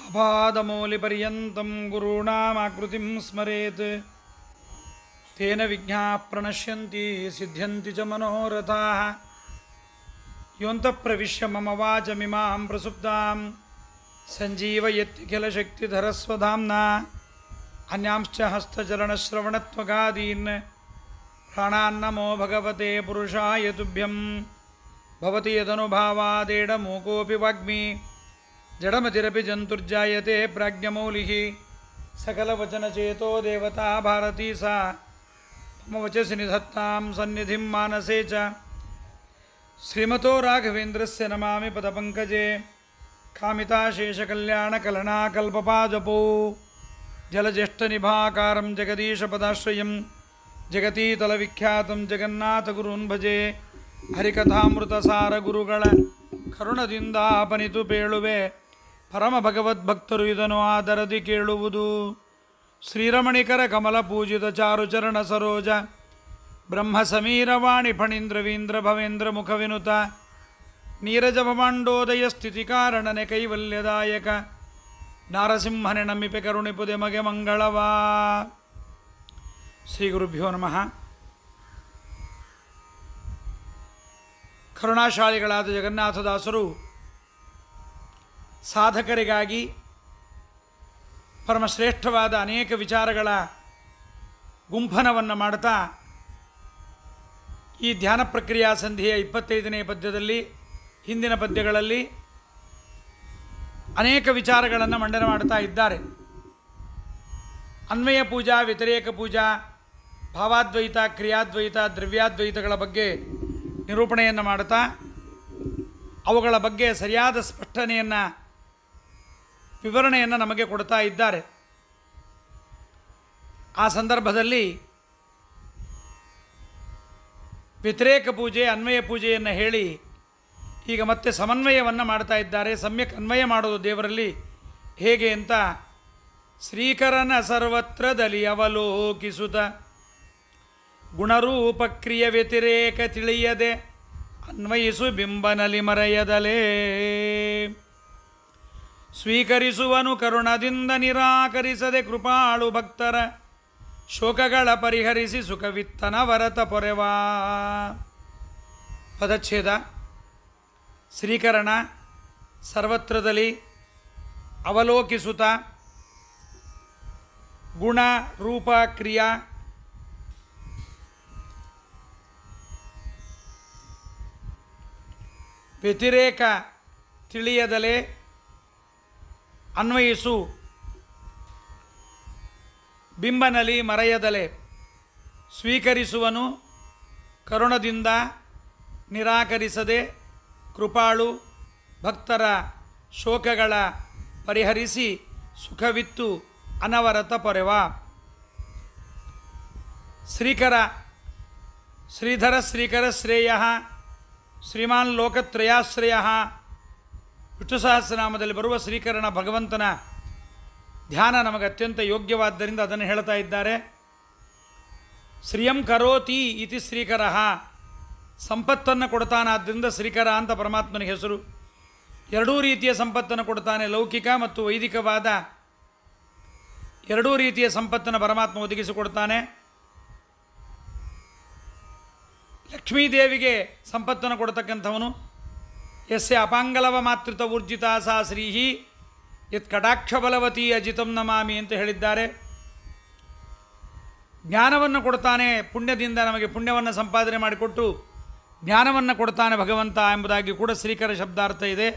ಆಪಾದಮೌಲಿಪರ್ಯಂతం ಗುರುಣಾಮಾಕೃತಿಂ ಸ್ಮರೇತ್ ತೇನ ವಿಘ್ನಾಃ ಪ್ರಣಶ್ಯಂತಿ ಸಿದ್ಧ್ಯಂತಿ ಚ ಮನೋರಥಾಃ ಯೋऽन्तಃ ಪ್ರವಿಶ್ಯ ಮಮ ವಾಚಮಿಮಾಂ ಪ್ರಸುಪ್ತಾಂ ಸಂಜೀವಯತ್ಯಖಿಲಶಕ್ತಿಧರಸ್ವಧಾಮ್ನಾ ಅನ್ಯಾಂಶ್ಚ ಹಸ್ತಚರಣಶ್ರವಣತ್ವಗಾದೀನ್ ಪ್ರಾಣಾನ್ನಮೋ ಭಗವತೆ ಪುರುಷಾಯ ತುಭ್ಯಂ ಭವತಿ ಯದನುಭಾವಾದೇಡಮೂಕೋऽಪಿ ವಾಗ್ಮಿ ಜಡಮತಿರಪಿ ಜಂತುರ್ಜಾಯತೆ ಪ್ರಾಜ್ಞಮೌಲಿಃ ಸಕಲವಚನಚೇತೋ ದೇವತಾ ಭಾರತೀ ಸಾ ಮಮ ವಚಸಿ ನಿಧತ್ತಾಂ ಸನ್ನಿಧಿಂ ಮಾನಸೇ ಚ ಶ್ರೀಮತೋ ರಾಘವೇಂದ್ರಸ್ಯ ನಮಾಮಿ ಪದಪಂಕಜೆ ಕಾಮಿತಾಶೇಷಕಲ್ಯಾಣಕಲನಾಕಲ್ಪಪಾಜಪೋ ಜಲಜ್ಯೇಷ್ಠನಿಭಾಕಾರಂ ಜಗದೀಶಪದಾಶ್ರಯಂ ಜಗತೀತಲವಿಖ್ಯಾತಂ ಜಗನ್ನಾಥಗುರುನ್ ಭಜೆ ಹರಿಕಥಾಮೃತಸಾರ ಗುರುಗಳ ಕರುಣದಿಂದ ಅಪನಿತು ಪೇಳುವೆ ಪರಮ ಭಗವದ್ಭಕ್ತರು ಇದನ್ನು ಆದರದಿ ಕೇಳುವುದು. ಶ್ರೀರಮಣಿಕರ ಕಮಲ ಪೂಜಿತ ಚಾರುಚರಣ ಸರೋಜ ಬ್ರಹ್ಮ ಸಮೀರವಾಣಿ ಫಣೀಂದ್ರವೀಂದ್ರ ಭವೇಂದ್ರ ಮುಖವಿನುತ ನೀರಜ ಭವಾಂಡೋದಯ ಸ್ಥಿತಿ ಕಾರಣನೆ ಕೈವಲ್ಯದಾಯಕ ನಾರಸಿಂಹನೆ ನಮ್ಮಿಪೆ ಕರುಣಿಪುದೆ ಮಗೆ ಮಂಗಳವಾ. ಶ್ರೀ ಗುರುಭ್ಯೋ ನಮಃ. ಕರುಣಾಶಾಲಿಗಳಾದ ಜಗನ್ನಾಥದಾಸರು ಸಾಧಕರಿಗಾಗಿ ಪರಮಶ್ರೇಷ್ಠವಾದ ಅನೇಕ ವಿಚಾರಗಳ ಗುಂಫನವನ್ನು ಮಾಡುತ್ತಾ ಈ ಧ್ಯಾನ ಪ್ರಕ್ರಿಯಾ ಸಂಧಿಯ 25ನೇ ಪದ್ಯದಲ್ಲಿ ಹಿಂದಿನ ಪದ್ಯಗಳಲ್ಲಿ ಅನೇಕ ವಿಚಾರಗಳನ್ನು ಮಂಡನೆ ಮಾಡ್ತಾ ಇದ್ದಾರೆ. ಅನ್ವಯ ಪೂಜಾ, ವ್ಯತಿರೇಕ ಪೂಜಾ, ಭಾವಾದ್ವೈತ, ಕ್ರಿಯಾದ್ವೈತ, ದ್ರವ್ಯಾದ್ವೈತಗಳ ಬಗ್ಗೆ ನಿರೂಪಣೆಯನ್ನು ಮಾಡುತ್ತಾ ಅವುಗಳ ಬಗ್ಗೆ ಸರಿಯಾದ ಸ್ಪಷ್ಟನೆಯನ್ನು ವಿವರಣೆಯನ್ನು ನಮಗೆ ಕೊಡ್ತಾ ಇದ್ದಾರೆ. ಆ ಸಂದರ್ಭದಲ್ಲಿ ವ್ಯತಿರೇಕ ಪೂಜೆ, ಅನ್ವಯ ಪೂಜೆಯನ್ನು ಹೇಳಿ ಈಗ ಮತ್ತೆ ಸಮನ್ವಯವನ್ನು ಮಾಡ್ತಾ ಇದ್ದಾರೆ. ಸಮ್ಯಕ್ ಅನ್ವಯ ಮಾಡೋದು ದೇವರಲ್ಲಿ ಹೇಗೆ ಅಂತ ಶ್ರೀಕರನ ಸರ್ವತ್ರದಲ್ಲಿ ಅವಲೋಕಿಸುತ್ತ ಗುಣರೂಪ ಕ್ರಿಯ ವ್ಯತಿರೇಕ ತಿಳಿಯದೆ ಅನ್ವಯಿಸು ಬಿಂಬನಲಿ ಮರೆಯದಲೇ ಸ್ವೀಕರಿಸುವನು ಕರುಣದಿಂದ ನಿರಾಕರಿಸದೆ ಕೃಪಾಳು ಭಕ್ತರ ಶೋಕಗಳ ಪರಿಹರಿಸಿ ಸುಖವಿತ್ತನ ವರತ ಪೊರೆವಾ. ಪದಚ್ಛೇದ. ಶ್ರೀಕರಣ ಸರ್ವತ್ರದಲ್ಲಿ ಅವಲೋಕಿಸುತ್ತ ಗುಣ ರೂಪ ಕ್ರಿಯಾ ವ್ಯತಿರೇಕ ತಿಳಿಯದಲೇ ಅನ್ವಯಿಸು ಬಿಂಬನಲಿ ಮರೆಯದಲೆ ಸ್ವೀಕರಿಸುವನು ಕರುಣದಿಂದ ನಿರಾಕರಿಸದೆ ಕೃಪಾಳು ಭಕ್ತರ ಶೋಕಗಳ ಪರಿಹರಿಸಿ ಸುಖವಿತ್ತು ಅನವರತ ಪೊರೆವಾ. ಶ್ರೀಕರ ಶ್ರೀಧರ ಶ್ರೀಕರ ಶ್ರೇಯ ಶ್ರೀಮಾನ್ ಲೋಕತ್ರಯಾಶ್ರಯ ವಿಷ್ಣು ಸಹಸ್ರನಾಮದಲ್ಲಿ ಬರುವ ಶ್ರೀಕರಣ ಭಗವಂತನ ಧ್ಯಾನ ನಮಗೆ ಅತ್ಯಂತ ಯೋಗ್ಯವಾದ್ದರಿಂದ ಅದನ್ನು ಹೇಳ್ತಾ ಇದ್ದಾರೆ. ಶ್ರಿಯಂ ಕರೋತಿ ಇತಿ ಶ್ರೀಕರ, ಸಂಪತ್ತನ್ನು ಕೊಡ್ತಾನಾದ್ದರಿಂದ ಶ್ರೀಕರ ಅಂತ ಪರಮಾತ್ಮನಿಗೆ ಹೆಸರು. ಎರಡೂ ರೀತಿಯ ಸಂಪತ್ತನ್ನು ಕೊಡ್ತಾನೆ, ಲೌಕಿಕ ಮತ್ತು ವೈದಿಕವಾದ ಎರಡೂ ರೀತಿಯ ಸಂಪತ್ತನ್ನು ಪರಮಾತ್ಮ ಒದಗಿಸಿಕೊಡ್ತಾನೆ. ಲಕ್ಷ್ಮೀದೇವಿಗೆ ಸಂಪತ್ತನ್ನು ಕೊಡ್ತಕ್ಕಂಥವನು. ಯಸ್ಯ ಅಪಾಂಗಲವ ಮಾತೃತ ಊರ್ಜಿತ ಸಾ ಶ್ರೀಹಿ ಯತ್ ಕಟಾಕ್ಷ ಬಲವತಿ ಅಜಿತಂ ನಮಾಮಿ ಅಂತ ಹೇಳಿದ್ದಾರೆ. ಜ್ಞಾನವನ್ನು ಕೊಡ್ತಾನೆ, ಪುಣ್ಯದಿಂದ ನಮಗೆ ಪುಣ್ಯವನ್ನು ಸಂಪಾದನೆ ಮಾಡಿಕೊಟ್ಟು ಜ್ಞಾನವನ್ನು ಕೊಡ್ತಾನೆ ಭಗವಂತ ಎಂಬುದಾಗಿ ಕೂಡ ಶ್ರೀಕರ ಶಬ್ದಾರ್ಥ ಇದೆ.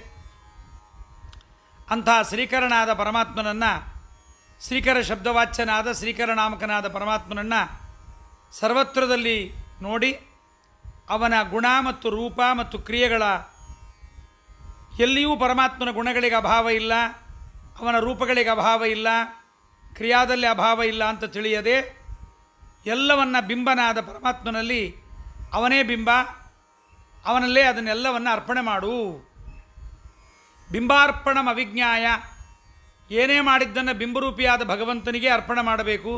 ಅಂತಹ ಶ್ರೀಕರನಾದ ಪರಮಾತ್ಮನನ್ನು, ಶ್ರೀಕರ ಶಬ್ದವಾಚ್ಯನಾದ ಶ್ರೀಕರ ನಾಮಕನಾದ ಪರಮಾತ್ಮನನ್ನು ಸರ್ವತ್ರದಲ್ಲಿ ನೋಡಿ ಅವನ ಗುಣ ಮತ್ತು ರೂಪ ಮತ್ತು ಕ್ರಿಯೆಗಳ ಎಲ್ಲಿಯೂ ಪರಮಾತ್ಮನ ಗುಣಗಳಿಗೆ ಅಭಾವ ಇಲ್ಲ, ಅವನ ರೂಪಗಳಿಗೆ ಅಭಾವ ಇಲ್ಲ, ಕ್ರಿಯಾದಲ್ಲಿ ಅಭಾವ ಇಲ್ಲ ಅಂತ ತಿಳಿಯದೆ ಎಲ್ಲವನ್ನ ಬಿಂಬನಾದ ಪರಮಾತ್ಮನಲ್ಲಿ ಅವನೇ ಬಿಂಬ, ಅವನಲ್ಲೇ ಅದನ್ನೆಲ್ಲವನ್ನು ಅರ್ಪಣೆ ಮಾಡು. ಬಿಂಬಾರ್ಪಣಂ ಅವಿಜ್ಞಾಯ, ಏನೇ ಮಾಡಿದ್ದನ್ನು ಬಿಂಬರೂಪಿಯಾದ ಭಗವಂತನಿಗೆ ಅರ್ಪಣೆ ಮಾಡಬೇಕು.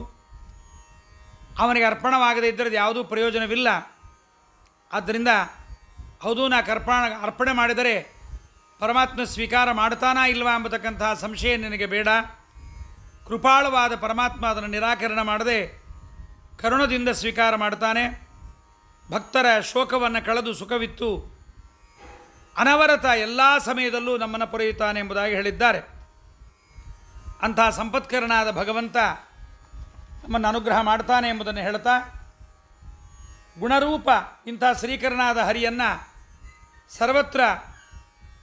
ಅವನಿಗೆ ಅರ್ಪಣವಾಗದೇ ಇದ್ದರೆ ಯಾವುದೂ ಪ್ರಯೋಜನವಿಲ್ಲ. ಆದ್ದರಿಂದ ಹೌದು, ನಾ ಅರ್ಪಣೆ ಮಾಡಿದರೆ ಪರಮಾತ್ಮ ಸ್ವೀಕಾರ ಮಾಡ್ತಾನಾ ಇಲ್ವಾ ಎಂಬತಕ್ಕಂತಹ ಸಂಶಯ ನಿನಗೆ ಬೇಡ. ಕೃಪಾಳವಾದ ಪರಮಾತ್ಮ ಅದನ್ನು ನಿರಾಕರಣೆ ಮಾಡದೆ ಕರುಣದಿಂದ ಸ್ವೀಕಾರ ಮಾಡ್ತಾನೆ. ಭಕ್ತರ ಶೋಕವನ್ನು ಕಳೆದು ಸುಖವಿತ್ತು ಅನವರತ ಎಲ್ಲ ಸಮಯದಲ್ಲೂ ನಮ್ಮನ್ನು ಪೊರೆಯುತ್ತಾನೆ ಎಂಬುದಾಗಿ ಹೇಳಿದ್ದಾರೆ. ಅಂತಹ ಸಂಪತ್ಕರನಾದ ಭಗವಂತ ನಮ್ಮನ್ನು ಅನುಗ್ರಹ ಮಾಡ್ತಾನೆ ಎಂಬುದನ್ನು ಹೇಳ್ತಾ, ಗುಣರೂಪ ಇಂಥ ಶ್ರೀಕರನಾದ ಹರಿಯನ್ನು ಸರ್ವತ್ರ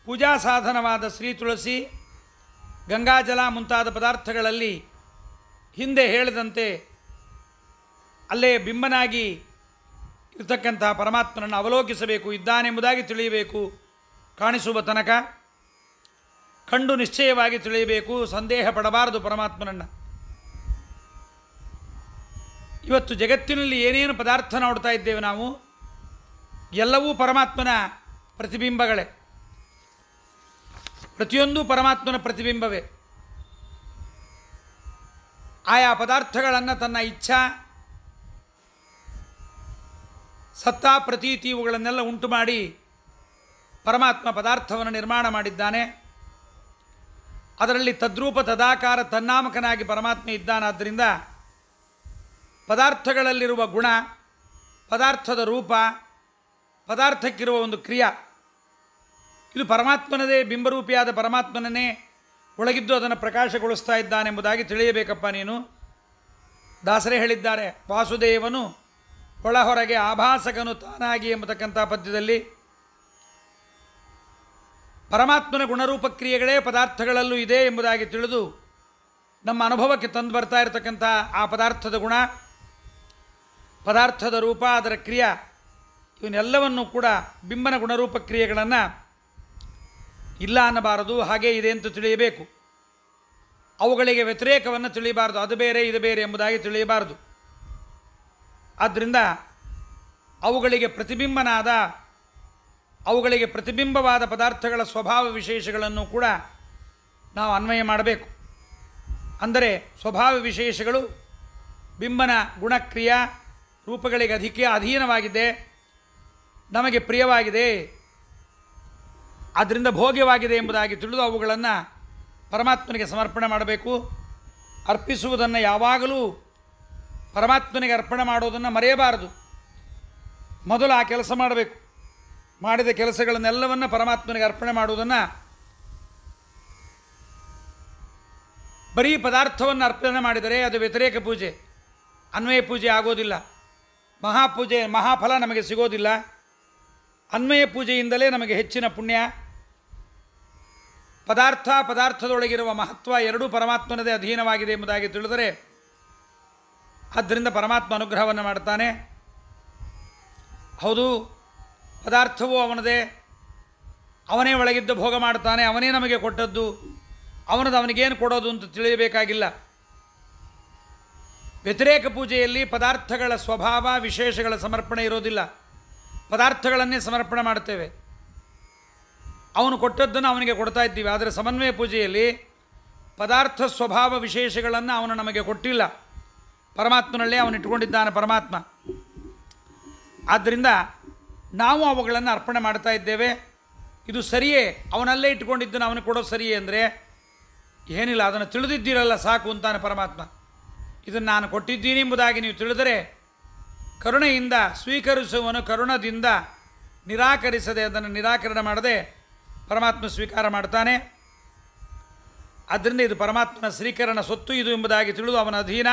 ಪೂಜಾ ಸಾಧನವಾದ ಶ್ರೀ ತುಳಸಿ, ಗಂಗಾಜಲ ಮುಂತಾದ ಪದಾರ್ಥಗಳಲ್ಲಿ ಹಿಂದೆ ಹೇಳಿದಂತೆ ಅಲ್ಲೇ ಬಿಂಬನಾಗಿ ಇರತಕ್ಕಂಥ ಪರಮಾತ್ಮನನ್ನು ಅವಲೋಕಿಸಬೇಕು, ಇದ್ದಾನೆಂಬುದಾಗಿ ತಿಳಿಯಬೇಕು. ಕಾಣಿಸುವ ತನಕ ಕಂಡು ನಿಶ್ಚಯವಾಗಿ ತಿಳಿಯಬೇಕು, ಸಂದೇಹ ಪಡಬಾರದು ಪರಮಾತ್ಮನನ್ನು. ಇವತ್ತು ಜಗತ್ತಿನಲ್ಲಿ ಏನೇನು ಪದಾರ್ಥ ನೋಡ್ತಾ ಇದ್ದೇವೆ ನಾವು, ಎಲ್ಲವೂ ಪರಮಾತ್ಮನ ಪ್ರತಿಬಿಂಬಗಳೇ. ಪ್ರತಿಯೊಂದು ಪರಮಾತ್ಮನ ಪ್ರತಿಬಿಂಬವೇ. ಆಯಾ ಪದಾರ್ಥಗಳನ್ನು ತನ್ನ ಇಚ್ಛಾ, ಸತ್ತಾ, ಪ್ರತೀತಿ ಇವುಗಳನ್ನೆಲ್ಲ ಉಂಟು ಮಾಡಿ ಪರಮಾತ್ಮ ಪದಾರ್ಥವನ್ನು ನಿರ್ಮಾಣ ಮಾಡಿದ್ದಾನೆ. ಅದರಲ್ಲಿ ತದ್ರೂಪ ತದಾಕಾರ ತನ್ನಾಮಕನಾಗಿ ಪರಮಾತ್ಮ ಇದ್ದಾನಾದ್ದರಿಂದ ಪದಾರ್ಥಗಳಲ್ಲಿರುವ ಗುಣ, ಪದಾರ್ಥದ ರೂಪ, ಪದಾರ್ಥಕ್ಕಿರುವ ಒಂದು ಕ್ರಿಯಾ, ಇದು ಪರಮಾತ್ಮನದೇ ಬಿಂಬರೂಪಿಯಾದ ಪರಮಾತ್ಮನನ್ನೇ ಒಳಗಿದ್ದು ಅದನ್ನು ಪ್ರಕಾಶಗೊಳಿಸ್ತಾ ಇದ್ದಾನೆಂಬುದಾಗಿ ತಿಳಿಯಬೇಕಪ್ಪ ನೀನು. ದಾಸರೇ ಹೇಳಿದ್ದಾರೆ, ವಾಸುದೇವನು ಒಳಹೊರಗೆ ಆಭಾಸಕನು ತಾನಾಗಿ ಎಂಬತಕ್ಕಂಥ ಪದ್ಯದಲ್ಲಿ ಪರಮಾತ್ಮನ ಗುಣರೂಪ ಕ್ರಿಯೆಗಳೇ ಪದಾರ್ಥಗಳಲ್ಲೂ ಇದೆ ಎಂಬುದಾಗಿ ತಿಳಿದು ನಮ್ಮ ಅನುಭವಕ್ಕೆ ತಂದು ಬರ್ತಾ ಇರತಕ್ಕಂಥ ಆ ಪದಾರ್ಥದ ಗುಣ, ಪದಾರ್ಥದ ರೂಪ, ಅದರ ಕ್ರಿಯಾ, ಇವನ್ನೆಲ್ಲವನ್ನೂ ಕೂಡ ಬಿಂಬನ ಗುಣರೂಪ ಕ್ರಿಯೆಗಳನ್ನು ಇಲ್ಲ ಅನ್ನಬಾರದು, ಹಾಗೇ ಇದೆ ಅಂತ ತಿಳಿಯಬೇಕು. ಅವುಗಳಿಗೆ ವ್ಯತಿರೇಕವನ್ನು ತಿಳಿಯಬಾರದು, ಅದು ಬೇರೆ ಇದು ಬೇರೆ ಎಂಬುದಾಗಿ ತಿಳಿಯಬಾರದು. ಆದ್ದರಿಂದ ಅವುಗಳಿಗೆ ಪ್ರತಿಬಿಂಬವಾದ ಪದಾರ್ಥಗಳ ಸ್ವಭಾವ ವಿಶೇಷಗಳನ್ನು ಕೂಡ ನಾವು ಅನ್ವಯ ಮಾಡಬೇಕು. ಅಂದರೆ ಸ್ವಭಾವ ವಿಶೇಷಗಳು ಬಿಂಬನ ಗುಣಕ್ರಿಯಾ ರೂಪಗಳಿಗೆ ಅಧೀನವಾಗಿದೆ, ನಮಗೆ ಪ್ರಿಯವಾಗಿದೆ, ಆದ್ದರಿಂದ ಭೋಗ್ಯವಾಗಿದೆ ಎಂಬುದಾಗಿ ತಿಳಿದು ಅವುಗಳನ್ನು ಪರಮಾತ್ಮನಿಗೆ ಸಮರ್ಪಣೆ ಮಾಡಬೇಕು. ಅರ್ಪಿಸುವುದನ್ನು ಯಾವಾಗಲೂ ಪರಮಾತ್ಮನಿಗೆ ಅರ್ಪಣೆ ಮಾಡೋದನ್ನು ಮರೆಯಬಾರದು. ಮೊದಲು ಆ ಕೆಲಸ ಮಾಡಬೇಕು. ಮಾಡಿದ ಕೆಲಸಗಳನ್ನೆಲ್ಲವನ್ನು ಪರಮಾತ್ಮನಿಗೆ ಅರ್ಪಣೆ ಮಾಡುವುದನ್ನು, ಬರೀ ಪದಾರ್ಥವನ್ನು ಅರ್ಪಣೆ ಮಾಡಿದರೆ ಅದು ವ್ಯತಿರೇಕ ಪೂಜೆ, ಅನ್ವಯ ಪೂಜೆ ಆಗೋದಿಲ್ಲ. ಮಹಾಫಲ ನಮಗೆ ಸಿಗೋದಿಲ್ಲ. ಅನ್ವಯ ಪೂಜೆಯಿಂದಲೇ ನಮಗೆ ಹೆಚ್ಚಿನ ಪುಣ್ಯ. ಪದಾರ್ಥದೊಳಗಿರುವ ಮಹತ್ವ ಎರಡೂ ಪರಮಾತ್ಮನದೇ ಅಧೀನವಾಗಿದೆ ಎಂಬುದಾಗಿ ತಿಳಿದರೆ ಆದ್ದರಿಂದ ಪರಮಾತ್ಮ ಅನುಗ್ರಹವನ್ನು ಮಾಡ್ತಾನೆ. ಹೌದು, ಪದಾರ್ಥವೂ ಅವನದೇ, ಅವನೇ ಒಳಗಿದ್ದು ಭೋಗ ಮಾಡ್ತಾನೆ, ಅವನೇ ನಮಗೆ ಕೊಟ್ಟದ್ದು, ಅವನಿಗೇನು ಕೊಡೋದು ಅಂತ ತಿಳಿಯಬೇಕಾಗಿಲ್ಲ. ವ್ಯತಿರೇಕ ಪೂಜೆಯಲ್ಲಿ ಪದಾರ್ಥಗಳ ಸ್ವಭಾವ ವಿಶೇಷಗಳ ಸಮರ್ಪಣೆ ಇರೋದಿಲ್ಲ, ಪದಾರ್ಥಗಳನ್ನೇ ಸಮರ್ಪಣೆ ಮಾಡ್ತೇವೆ. ಅವನು ಕೊಟ್ಟದ್ದನ್ನು ಅವನಿಗೆ ಕೊಡ್ತಾ ಇದ್ದೀವಿ. ಆದರೆ ಸಮನ್ವಯ ಪೂಜೆಯಲ್ಲಿ ಪದಾರ್ಥ ಸ್ವಭಾವ ವಿಶೇಷಗಳನ್ನು ಅವನು ನಮಗೆ ಕೊಟ್ಟಿಲ್ಲ, ಪರಮಾತ್ಮನಲ್ಲೇ ಅವನು ಇಟ್ಕೊಂಡಿದ್ದಾನೆ ಪರಮಾತ್ಮ. ಆದ್ದರಿಂದ ನಾವು ಅವುಗಳನ್ನು ಅರ್ಪಣೆ ಮಾಡ್ತಾ ಇದ್ದೇವೆ. ಇದು ಸರಿಯೇ, ಅವನಲ್ಲೇ ಇಟ್ಕೊಂಡಿದ್ದನ್ನು ಅವನಿಗೆ ಕೊಡೋದು ಸರಿಯೇ ಅಂದರೆ ಏನಿಲ್ಲ, ಅದನ್ನು ತಿಳಿದಿದ್ದೀರಲ್ಲ ಸಾಕು ಅಂತಾನೆ ಪರಮಾತ್ಮ. ಇದನ್ನು ನಾನು ಕೊಟ್ಟಿದ್ದೀನಿ ಎಂಬುದಾಗಿ ನೀವು ತಿಳಿದರೆ ಕರುಣೆಯಿಂದ ಸ್ವೀಕರಿಸುವನು, ಕರುಣದಿಂದ ನಿರಾಕರಿಸದೆ ಅದನ್ನು ನಿರಾಕರಣೆ ಮಾಡದೆ ಪರಮಾತ್ಮ ಸ್ವೀಕಾರ ಮಾಡ್ತಾನೆ. ಆದ್ದರಿಂದ ಇದು ಪರಮಾತ್ಮನ ಶ್ರೀಕರಣ ಸೊತ್ತು ಇದು ಎಂಬುದಾಗಿ ತಿಳಿದು ಅವನ ಅಧೀನ,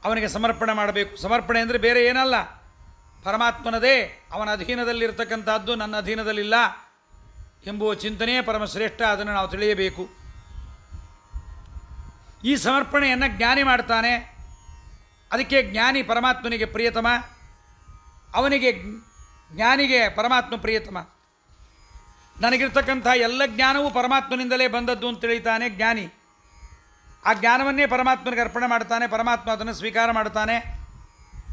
ಅವನಿಗೆ ಸಮರ್ಪಣೆ ಮಾಡಬೇಕು. ಸಮರ್ಪಣೆ ಅಂದರೆ ಬೇರೆ ಏನಲ್ಲ, ಪರಮಾತ್ಮನದೇ, ಅವನ ಅಧೀನದಲ್ಲಿರ್ತಕ್ಕಂಥದ್ದು ನನ್ನ ಅಧೀನದಲ್ಲಿಲ್ಲ ಎಂಬುವ ಚಿಂತನೆಯೇ ಪರಮಶ್ರೇಷ್ಠ. ಅದನ್ನು ನಾವು ತಿಳಿಯಬೇಕು. ಈ ಸಮರ್ಪಣೆಯನ್ನು ಜ್ಞಾನಿ ಮಾಡ್ತಾನೆ. ಅದಕ್ಕೆ ಜ್ಞಾನಿ ಪರಮಾತ್ಮನಿಗೆ ಪ್ರಿಯತಮ, ಜ್ಞಾನಿಗೆ ಪರಮಾತ್ಮ ಪ್ರಿಯತಮ. ನನಗಿರ್ತಕ್ಕಂಥ ಎಲ್ಲ ಜ್ಞಾನವೂ ಪರಮಾತ್ಮನಿಂದಲೇ ಬಂದದ್ದು ಅಂತ ತಿಳಿತಾನೆ ಜ್ಞಾನಿ. ಆ ಜ್ಞಾನವನ್ನೇ ಪರಮಾತ್ಮನಿಗೆ ಅರ್ಪಣೆ ಮಾಡ್ತಾನೆ, ಪರಮಾತ್ಮ ಅದನ್ನು ಸ್ವೀಕಾರ ಮಾಡ್ತಾನೆ.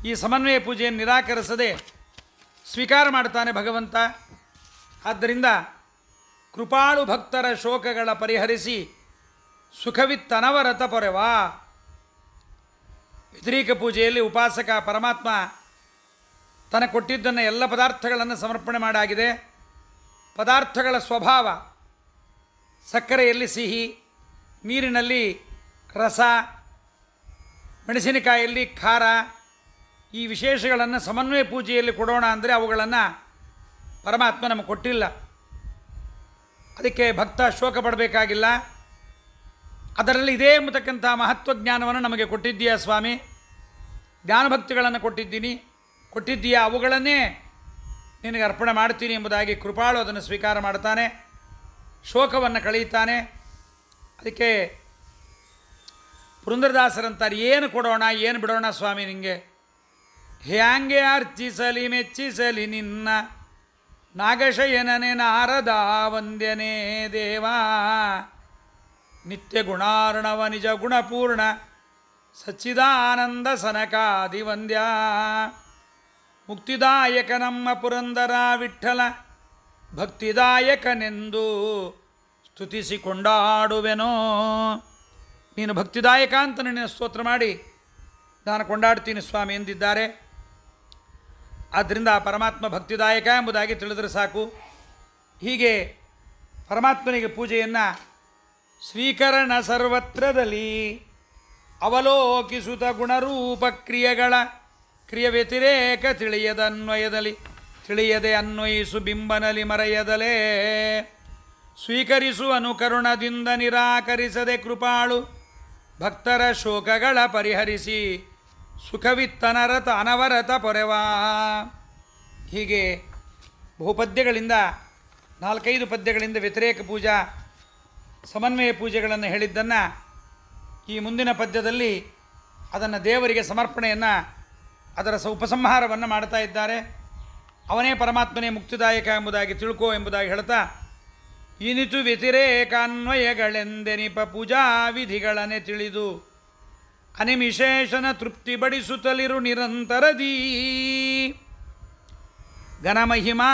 ಈ ಸಮನ್ವಯ ಪೂಜೆಯನ್ನು ನಿರಾಕರಿಸದೆ ಸ್ವೀಕಾರ ಮಾಡ್ತಾನೆ ಭಗವಂತ. ಆದ್ದರಿಂದ ಕೃಪಾಳು ಭಕ್ತರ ಶೋಕಗಳ ಪರಿಹರಿಸಿ ಸುಖವಿತ್ತನವರತ ಪೊರೆವಾ. ವ್ಯತಿರೇಕ ಪೂಜೆಯಲ್ಲಿ ಉಪಾಸಕ ಪರಮಾತ್ಮ ತನಗೆ ಕೊಟ್ಟಿದ್ದನ್ನು ಎಲ್ಲ ಪದಾರ್ಥಗಳನ್ನು ಸಮರ್ಪಣೆ ಮಾಡಾಗಿದೆ. ಪದಾರ್ಥಗಳ ಸ್ವಭಾವ, ಸಕ್ಕರೆಯಲ್ಲಿ ಸಿಹಿ, ನೀರಿನಲ್ಲಿ ರಸ, ಮೆಣಸಿನಕಾಯಲ್ಲಿ ಖಾರ, ಈ ವಿಶೇಷಗಳನ್ನು ಸಮನ್ವಯ ಪೂಜೆಯಲ್ಲಿ ಕೊಡೋಣ ಅಂದರೆ ಅವುಗಳನ್ನು ಪರಮಾತ್ಮ ನಮಗೆ ಕೊಟ್ಟಿಲ್ಲ. ಅದಕ್ಕೆ ಭಕ್ತ ಶೋಕ ಪಡಬೇಕಾಗಿಲ್ಲ. ಅದರಲ್ಲಿ ಇದೇ ಎಂಬತಕ್ಕಂಥ ಮಹತ್ವಜ್ಞಾನವನ್ನು ನಮಗೆ ಕೊಟ್ಟಿದ್ದೀಯಾ ಸ್ವಾಮಿ, ಜ್ಞಾನಭಕ್ತಿಗಳನ್ನು ಕೊಟ್ಟಿದ್ದೀಯಾ, ಅವುಗಳನ್ನೇ ನಿನಗೆ ಅರ್ಪಣೆ ಮಾಡ್ತೀನಿ ಎಂಬುದಾಗಿ ಕೃಪಾಳು ಅದನ್ನು ಸ್ವೀಕಾರ ಮಾಡ್ತಾನೆ, ಶೋಕವನ್ನು ಕಳೆಯುತ್ತಾನೆ. ಅದಕ್ಕೆ ಪುರಂದರದಾಸರಂತಾರೆ, ಏನು ಕೊಡೋಣ ಏನು ಬಿಡೋಣ ಸ್ವಾಮಿ ನಿನಗೆ, ಹ್ಯಾಂಗೆ ಅರ್ಚಿಸಲಿ ಮೆಚ್ಚಿಸಲಿ ನಿನ್ನ ನಾಗಶಯನನೆ ನಾರದ ವಂದ್ಯನೇ ದೇವಾ, ನಿತ್ಯ ಗುಣಾರ್ಣವ ನಿಜ ಗುಣಪೂರ್ಣ ಸಚ್ಚಿದಾನಂದ ಸನಕಾದಿವಂದ್ಯ, ಮುಕ್ತಿದಾಯಕ ನಮ್ಮ ಪುರಂದರ ವಿಠ್ಠಲ ಭಕ್ತಿದಾಯಕನೆಂದು ಸ್ತುತಿಸಿ ಕೊಂಡಾಡುವೆನೋ. ನೀನು ಭಕ್ತಿದಾಯಕ ಅಂತ ನಿನ್ನ ಸ್ತೋತ್ರ ಮಾಡಿ ನಾನು ಕೊಂಡಾಡ್ತೀನಿ ಸ್ವಾಮಿ ಎಂದಿದ್ದಾರೆ. ಆದ್ದರಿಂದ ಪರಮಾತ್ಮ ಭಕ್ತಿದಾಯಕ ಎಂಬುದಾಗಿ ತಿಳಿದರೆ ಸಾಕು. ಹೀಗೆ ಪರಮಾತ್ಮನಿಗೆ ಪೂಜೆಯನ್ನು ಸ್ವೀಕರಣ ಸರ್ವತ್ರದಲ್ಲಿ ಅವಲೋಕಿಸುತ್ತ ಗುಣರೂಪ ಕ್ರಿಯೆಗಳ ಕ್ರಿಯ ವ್ಯತಿರೇಕ ತಿಳಿಯದೆ ಅನ್ವಯಿಸು ಬಿಂಬನಲಿ ಮರೆಯದಲೇ ಸ್ವೀಕರಿಸು ಅನುಕರುಣದಿಂದ ನಿರಾಕರಿಸದೆ ಕೃಪಾಳು ಭಕ್ತರ ಶೋಕಗಳ ಪರಿಹರಿಸಿ ಸುಖವಿತ್ತನರತ ಅನವರತ ಪೊರೆವಾ. ಹೀಗೆ ಬಹುಪದ್ಯಗಳಿಂದ 4-5 ಪದ್ಯಗಳಿಂದ ವ್ಯತಿರೇಕ ಪೂಜಾ ಸಮನ್ವಯ ಪೂಜೆಗಳನ್ನು ಹೇಳಿದ್ದನ್ನು ಈ ಮುಂದಿನ ಪದ್ಯದಲ್ಲಿ ಅದನ್ನು ದೇವರಿಗೆ ಸಮರ್ಪಣೆಯನ್ನು ಅದರ ಉಪಸಂಹಾರವನ್ನು ಮಾಡ್ತಾ ಇದ್ದಾರೆ. ಅವನೇ ಪರಮಾತ್ಮನೇ ಮುಕ್ತಿದಾಯಕ ಎಂಬುದಾಗಿ ತಿಳ್ಕೋ ಎಂಬುದಾಗಿ ಹೇಳ್ತಾ, ಇನಿತು ವ್ಯತಿರೇಕಾನ್ವಯಗಳೆಂದೆನಿಪ ಪೂಜಾ ವಿಧಿಗಳನ್ನೇ ತಿಳಿದು ಅನಿಮಿಶೇಷನ ತೃಪ್ತಿ ಬಡಿಸುತ್ತಲಿರು ನಿರಂತರದೀ ಘನಮಹಿಮಾ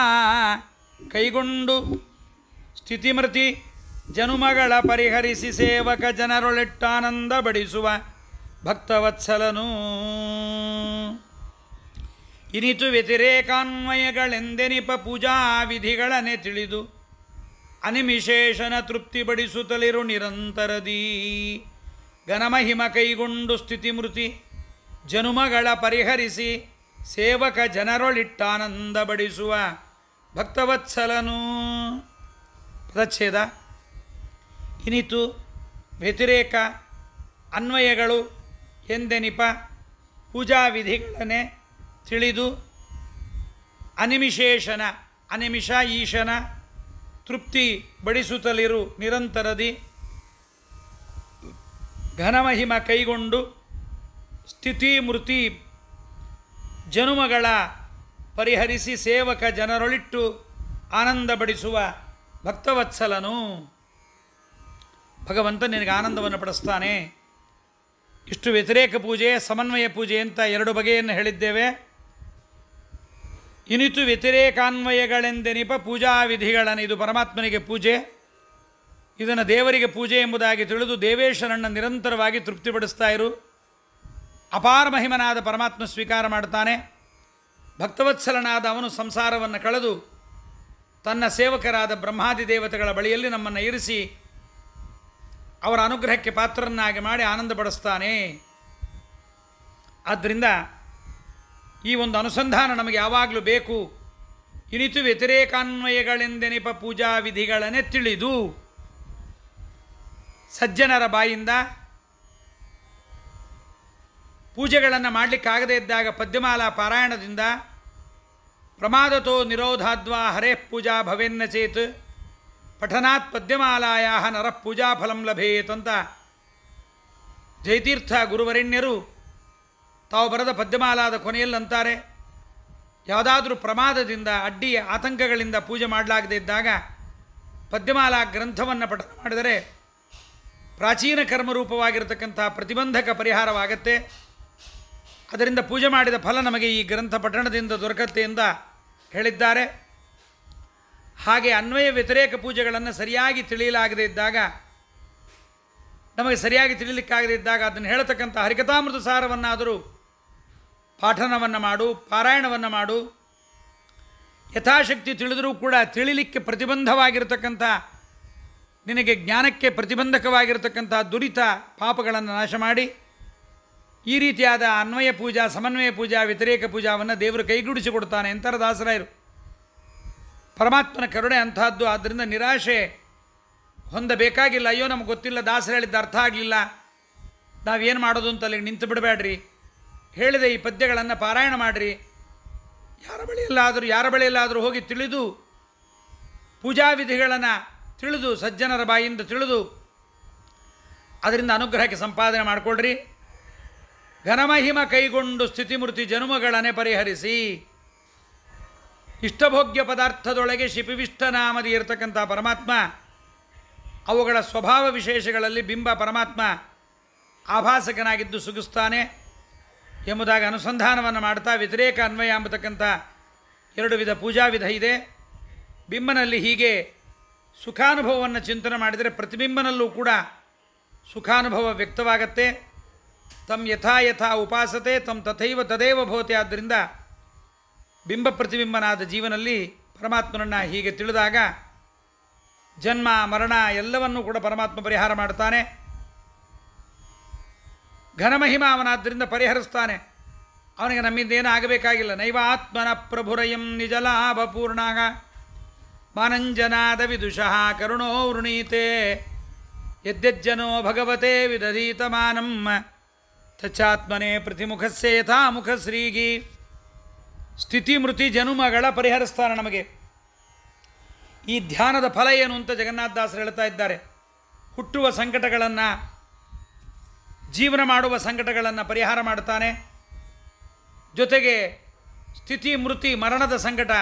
ಕೈಗೊಂಡು ಸ್ಥಿತಿಮೃತಿ ಜನುಮಗಳ ಪರಿಹರಿಸಿ ಸೇವಕ ಜನರೊಳಿಟ್ಟಾನಂದ ಬಡಿಸುವ ಭಕ್ತವತ್ಸಲನು. ಇನಿತು ವ್ಯತಿರೇಕಾನ್ವಯಗಳೆಂದೆನಿಪ ಪೂಜಾ ವಿಧಿಗಳನ್ನೇ ತಿಳಿದು ಅನಿಮಿಶೇಷನ ತೃಪ್ತಿ ಬಡಿಸುತ್ತಲಿರು ನಿರಂತರದೀ ಘನಮಹಿಮ ಕೈಗೊಂಡು ಸ್ಥಿತಿಮೃತಿ ಜನುಮಗಳ ಪರಿಹರಿಸಿ ಸೇವಕ ಜನರೊಳಿಟ್ಟಾನಂದ ಬಡಿಸುವ ಭಕ್ತವತ್ಸಲನು. ಪದಚ್ಛೇದ. ಇನಿತು ವ್ಯತಿರೇಕ ಅನ್ವಯಗಳು ಎಂದೆನಿಪ ಪೂಜಾ ವಿಧಿಗಳನ್ನೇ ತಿಳಿದು ಅನಿಮಿಶೇಷನ ಅನಿಮಿಷ ಈಶನ ತೃಪ್ತಿ ಬಡಿಸುತ್ತಲಿರು ನಿರಂತರದಿ ಘನಮಹಿಮ ಕೈಗೊಂಡು ಸ್ಥಿತಿ ಮೃತಿ ಜನುಮಗಳ ಪರಿಹರಿಸಿ ಸೇವಕ ಜನರೊಳಿಟ್ಟು ಆನಂದ ಬಡಿಸುವ ಭಕ್ತವತ್ಸಲನು. ಭಗವಂತ ನಿನಗೆ ಆನಂದವನ್ನು ಪಡಿಸ್ತಾನೆ. ಇಷ್ಟು ವ್ಯತಿರೇಕ ಪೂಜೆ ಸಮನ್ವಯ ಪೂಜೆ ಅಂತ 2 ಬಗೆಯನ್ನು ಹೇಳಿದ್ದೇವೆ. ಇನಿತು ವ್ಯತಿರೇಕಾನ್ವಯಗಳೆಂದೆನಿಪ ಪೂಜಾ ವಿಧಿಗಳನ್ನು, ಇದು ಪರಮಾತ್ಮನಿಗೆ ಪೂಜೆ, ಇದನ್ನು ದೇವರಿಗೆ ಪೂಜೆ ಎಂಬುದಾಗಿ ತಿಳಿದು ದೇವೇಶ್ವರನ್ನು ನಿರಂತರವಾಗಿ ತೃಪ್ತಿಪಡಿಸ್ತಾ ಇರು. ಅಪಾರ ಮಹಿಮನಾದ ಪರಮಾತ್ಮ ಸ್ವೀಕಾರ ಮಾಡ್ತಾನೆ. ಭಕ್ತವತ್ಸಲನಾದ ಅವನು ಸಂಸಾರವನ್ನು ಕಳೆದು ತನ್ನ ಸೇವಕರಾದ ಬ್ರಹ್ಮಾದಿ ದೇವತೆಗಳ ಬಳಿಯಲ್ಲಿ ನಮ್ಮನ್ನು ಇರಿಸಿ ಅವರ ಅನುಗ್ರಹಕ್ಕೆ ಪಾತ್ರರನ್ನಾಗಿ ಮಾಡಿ ಆನಂದ ಪಡಿಸ್ತಾನೆ. ಆದ್ದರಿಂದ ಈ ಒಂದು ಅನುಸಂಧಾನ ನಮಗೆ ಯಾವಾಗಲೂ ಬೇಕು. ಇನಿತು ವ್ಯತಿರೇಕಾನ್ವಯಗಳೆಂದೆನಿಪ ಪೂಜಾ ವಿಧಿಗಳನ್ನೇ ತಿಳಿದು ಸಜ್ಜನರ ಬಾಯಿಂದ ಪೂಜೆಗಳನ್ನು ಮಾಡಲಿಕ್ಕಾಗದೇ ಇದ್ದಾಗ ಪದ್ಯಮಾಲಾ ಪಾರಾಯಣದಿಂದ ಪ್ರಮಾದತೋ ನಿರೋಧಾದ್ವಾ ಹರೇಃ ಪೂಜಾ ಭವೆನ್ನ ಚೇತ್ ಪಠನಾತ್ ಪದ್ಯಮಾಲಾಯಾ ನರಃ ಪೂಜಾ ಫಲಂ ಲಭೇತ್ ಅಂತ ಜಯತೀರ್ಥ ಗುರುವರೆಣ್ಯರು ತಾವು ಬರೆದ ಪದ್ಯಮಾಲಾದ ಕೊನೆಯಲ್ಲಂತಾರೆ, ಯಾವುದಾದ್ರೂ ಪ್ರಮಾದದಿಂದ ಅಡ್ಡಿ ಆತಂಕಗಳಿಂದ ಪೂಜೆ ಮಾಡಲಾಗದೇ ಇದ್ದಾಗ ಪದ್ಯಮಾಲಾ ಗ್ರಂಥವನ್ನು ಪಠನ ಮಾಡಿದರೆ ಪ್ರಾಚೀನ ಕರ್ಮರೂಪವಾಗಿರತಕ್ಕಂಥ ಪ್ರತಿಬಂಧಕ ಪರಿಹಾರವಾಗತ್ತೆ. ಅದರಿಂದ ಪೂಜೆ ಮಾಡಿದ ಫಲ ನಮಗೆ ಈ ಗ್ರಂಥ ಪಠಣದಿಂದ ದೊರಕತ್ತೆ ಎಂದು ಹೇಳಿದ್ದಾರೆ. ಹಾಗೆ ಅನ್ವಯ ವ್ಯತಿರೇಕ ಪೂಜೆಗಳನ್ನು ಸರಿಯಾಗಿ ತಿಳಿಯಲಾಗದೇ ಇದ್ದಾಗ, ನಮಗೆ ಸರಿಯಾಗಿ ತಿಳಿಯಲಿಕ್ಕಾಗದೇ ಇದ್ದಾಗ ಅದನ್ನು ಹೇಳತಕ್ಕಂಥ ಹರಿಕಥಾಮೃತ ಸಾರವನ್ನಾದರೂ ಪಾಠನವನ್ನು ಮಾಡು, ಪಾರಾಯಣವನ್ನು ಮಾಡು. ಯಥಾಶಕ್ತಿ ತಿಳಿದರೂ ಕೂಡ ತಿಳಿಲಿಕ್ಕೆ ಪ್ರತಿಬಂಧವಾಗಿರತಕ್ಕಂಥ, ನಿನಗೆ ಜ್ಞಾನಕ್ಕೆ ಪ್ರತಿಬಂಧಕವಾಗಿರತಕ್ಕಂಥ ದುರಿತ ಪಾಪಗಳನ್ನು ನಾಶ ಮಾಡಿ ಈ ರೀತಿಯಾದ ಅನ್ವಯ ಪೂಜಾ, ಸಮನ್ವಯ ಪೂಜಾ, ವ್ಯತಿರೇಕ ಪೂಜಾವನ್ನು ದೇವರು ಕೈಗೂಡಿಸಿಕೊಡ್ತಾನೆ ಅಂತಾರೆ ದಾಸರಾಯರು. ಪರಮಾತ್ಮನ ಕರುಣೆ ಅಂಥದ್ದು. ಆದ್ದರಿಂದ ನಿರಾಶೆ ಹೊಂದಬೇಕಾಗಿಲ್ಲ. ಅಯ್ಯೋ ನಮಗೆ ಗೊತ್ತಿಲ್ಲ, ದಾಸರು ಹೇಳಿದ್ದ ಅರ್ಥ ಆಗಲಿಲ್ಲ, ನಾವೇನು ಮಾಡೋದು ಅಂತ ಅಲ್ಲಿಗೆ ನಿಂತು ಬಿಡಬೇಡ್ರಿ. ಹೇಳಿದ ಈ ಪದ್ಯಗಳನ್ನು ಪಾರಾಯಣ ಮಾಡಿರಿ. ಯಾರ ಬಳಿಯಲ್ಲಾದರೂ ಹೋಗಿ ತಿಳಿದು ಪೂಜಾ ವಿಧಿಗಳನ್ನು ತಿಳಿದು ಸಜ್ಜನರ ಬಾಯಿಂದ ತಿಳಿದು ಅದರಿಂದ ಅನುಗ್ರಹಕ್ಕೆ ಸಂಪಾದನೆ ಮಾಡಿಕೊಡ್ರಿ. ಘನಮಹಿಮ ಕೈಗೊಂಡು ಸ್ಥಿತಿಮೂರ್ತಿ ಜನುಮಗಳನ್ನೇ ಪರಿಹರಿಸಿ ಇಷ್ಟಭೋಗ್ಯ ಪದಾರ್ಥದೊಳಗೆ ಶಿಪಿವಿಷ್ಟನಾಮದಿ ಇರತಕ್ಕಂಥ ಪರಮಾತ್ಮ ಅವುಗಳ ಸ್ವಭಾವ ವಿಶೇಷಗಳಲ್ಲಿ ಬಿಂಬ ಪರಮಾತ್ಮ ಆಭಾಸಕನಾಗಿದ್ದು ಸುಗಿಸ್ತಾನೆ ಎಂಬುದಾಗಿ ಅನುಸಂಧಾನವನ್ನು ಮಾಡ್ತಾ ವ್ಯತಿರೇಕ ಅನ್ವಯ ಎಂಬತಕ್ಕಂಥ 2 ವಿಧ ಪೂಜಾ ವಿಧ ಇದೆ. ಬಿಂಬನಲ್ಲಿ ಹೀಗೆ ಸುಖಾನುಭವವನ್ನು ಚಿಂತನೆ ಮಾಡಿದರೆ ಪ್ರತಿಬಿಂಬನಲ್ಲೂ ಕೂಡ ಸುಖಾನುಭವ ವ್ಯಕ್ತವಾಗತ್ತೆ. ತಮ್ ಯಥಾ ಯಥಾ ಉಪಾಸತೆ ತಮ್ ತಥೈವ ತದೇವ ಭವತೆ. ಆದ್ದರಿಂದ ಬಿಂಬ ಪ್ರತಿಬಿಂಬನಾದ ಜೀವನಲ್ಲಿ ಪರಮಾತ್ಮನನ್ನು ಹೀಗೆ ತಿಳಿದಾಗ ಜನ್ಮ ಮರಣ ಎಲ್ಲವನ್ನೂ ಕೂಡ ಪರಮಾತ್ಮ ಪರಿಹಾರ ಮಾಡ್ತಾನೆ. ಘನಮಹಿಮ ಅವನಾದ್ದರಿಂದ ಪರಿಹರಿಸ್ತಾನೆ. ಅವನಿಗೆ ನಮ್ಮಿಂದ ಏನೂ ಆಗಬೇಕಾಗಿಲ್ಲ. ನೈವ ಆತ್ಮನ ಪ್ರಭುರಯಂ ನಿಜಲಾಭಪೂರ್ಣ ಮಾನಂಜನಾದ ವಿದುಷಃ ಕರುಣೋ ವೃಣೀತೆ ಯದ್ಯಜ್ಜನೋ ಭಗವತೆ ವಿದಧೀತಮಾನಂ ತಚ್ಚಾತ್ಮನೇ ಪ್ರತಿಮುಖಸ್ಸೇ ಯಥಾ ಮುಖಶ್ರೀಗಿ. ಸ್ಥಿತಿ ಮೃತಿ ಜನುಮಗಳ ಪರಿಹರಿಸ್ತಾನೆ ನಮಗೆ. ಈ ಧ್ಯಾನದ ಫಲ ಏನು ಅಂತ ಜಗನ್ನಾಥದಾಸರು ಹೇಳ್ತಾ ಇದ್ದಾರೆ. ಹುಟ್ಟುವ ಸಂಕಟಗಳನ್ನು, ಜೀವನ ಮಾಡುವ ಸಂಕಟಗಳನ್ನು ಪರಿಹಾರ ಮಾಡ್ತಾನೆ. ಜೊತೆಗೆ ಸ್ಥಿತಿ ಮೃತಿ ಮರಣದ ಸಂಕಟ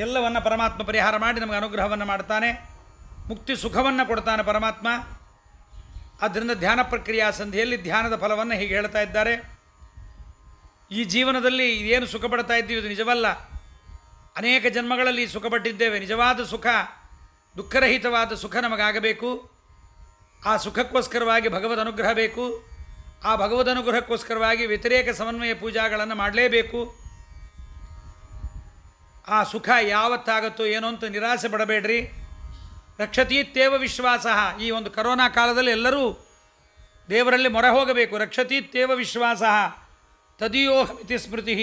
ಎಲ್ಲವನ್ನು ಪರಮಾತ್ಮ ಪರಿಹಾರ ಮಾಡಿ ನಮಗೆ ಅನುಗ್ರಹವನ್ನು ಮಾಡ್ತಾನೆ. ಮುಕ್ತಿ ಸುಖವನ್ನು ಕೊಡ್ತಾನೆ ಪರಮಾತ್ಮ. ಆದ್ದರಿಂದ ಧ್ಯಾನ ಪ್ರಕ್ರಿಯಾ ಸಂಧಿಯಲ್ಲಿ ಧ್ಯಾನದ ಫಲವನ್ನು ಹೀಗೆ ಹೇಳ್ತಾ ಇದ್ದಾರೆ. ಈ ಜೀವನದಲ್ಲಿ ಏನು ಸುಖ ಪಡ್ತಾ ಇದ್ದೀವಿ ಇದು ನಿಜವಲ್ಲ. ಅನೇಕ ಜನ್ಮಗಳಲ್ಲಿ ಸುಖಪಟ್ಟಿದ್ದೇವೆ. ನಿಜವಾದ ಸುಖ, ದುಃಖರಹಿತವಾದ ಸುಖ ನಮಗಾಗಬೇಕು. ಆ ಸುಖಕ್ಕೋಸ್ಕರವಾಗಿ ಭಗವದ್ ಅನುಗ್ರಹ ಬೇಕು. ಆ ಭಗವದ್ ಅನುಗ್ರಹಕ್ಕೋಸ್ಕರವಾಗಿ ವ್ಯತಿರೇಕ ಸಮನ್ವಯ ಪೂಜಾಗಳನ್ನು ಮಾಡಲೇಬೇಕು. ಆ ಸುಖ ಯಾವತ್ತಾಗತ್ತೋ ಏನೋ ಅಂತ ನಿರಾಸೆ ಪಡಬೇಡ್ರಿ. ರಕ್ಷತೀತ್ಯೇವ ವಿಶ್ವಾಸ. ಈ ಒಂದು ಕರೋನಾ ಕಾಲದಲ್ಲಿ ಎಲ್ಲರೂ ದೇವರಲ್ಲಿ ಮೊರೆ ಹೋಗಬೇಕು. ರಕ್ಷತೀತ್ಯೇವ ವಿಶ್ವಾಸ ತದೀಯೋಹಮಿತಿ ಸ್ಮೃತಿ